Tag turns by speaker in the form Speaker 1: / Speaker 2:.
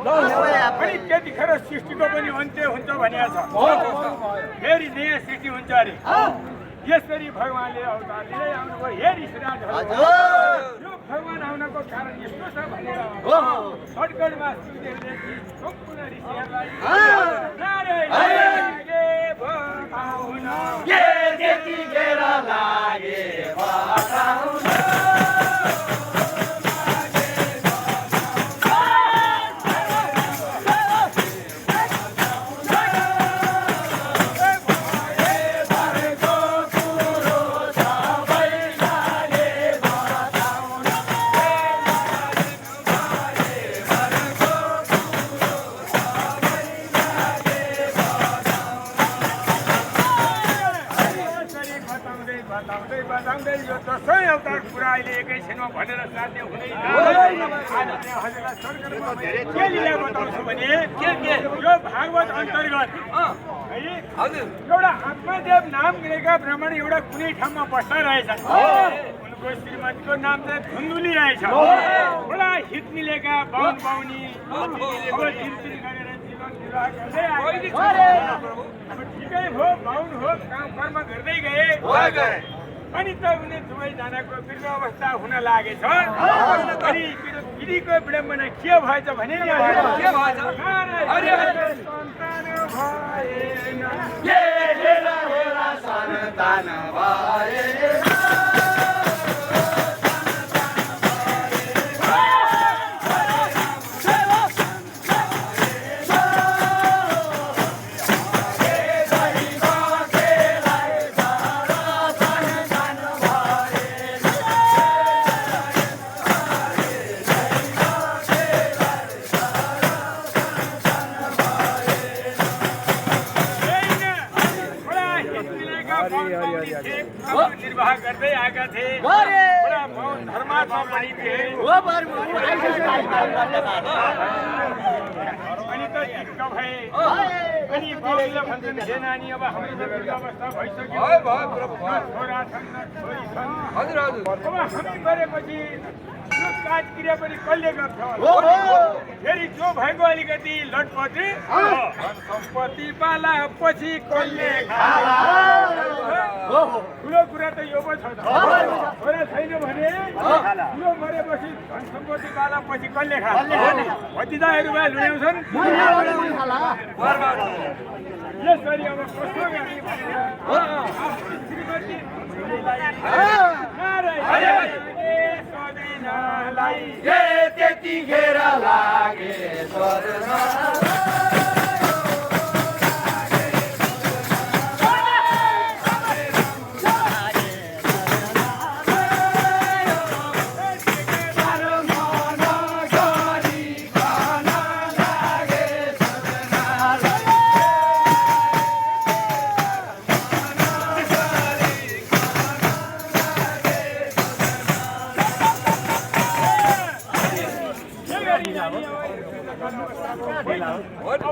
Speaker 1: अनि त्यतिखेर सृष्टिको पनि अन्त्य हुन्छ भनेको छ। फेरि नयाँ सृष्टि हुन्छ अरे। यसरी भगवानले अवतार लिँदै आउनुभयो। हे ऋषिराजहरू, यो भगवान आउनको कारण यस्तो छ भनेर सड्करमा सुन्देरले सम्पूर्ण ऋषिहरूलाई नारायण लागे बताउन,
Speaker 2: के त्यतिखेर लागे बताउन।
Speaker 1: बताउँदै यो दशैँ अवतार पुरा अहिले एकैछिनमा भनेर साध्य हुँदैन। हजुरलाई स्वर्गमा के लीला बताउँछु भने यो भागवत अन्तर्गत है एउटा आत्मदेव नाम लिएका ब्राह्मण एउटा कुनै ठाउँमा बस्दा रहेछन्। उनको श्रीमतीको नाम चाहिँ धुन्दुली रहेछ। बडा हित मिलेका बाहुन बाहुनी गरेर जीवन निर्वाह गर्दै आए। ठिकै हो, बाहुन हो, काम कर्म गर्दै गए। अनि त उनी दुवैजनाको वृद्ध अवस्था हुन लागेछ। अनि विधिको विडम्बना के भएछ भने
Speaker 2: सन्तान भएन।
Speaker 1: निर्वाह गर्दै आएका थिए। धर्मात्मा पनि थिए। अनि त ढिक्क भए। अनि बाबुले भन्छन् हे नानी, अब हाम्रो वृद्ध अवस्था भइसक्यो। छोरा छन् न छोरी छन्। अब हामी गरेपछि यो काज क्रिया पनि कसले गर्छ? फेरि जो भएको अलिकति लटपटी सम्पत्ति पाला पछि कसले खाला? ठुलो कुरा त यो पो छ। छोरा छैन भने ठुलो मरेपछि धन सम्पत्ति पाला पछि कसले खाला? भतिजाहरू भए लुड्याउँछन्। यसरी अब कस्तो गर्ने श्रीमती
Speaker 2: त्यतिखेर लागे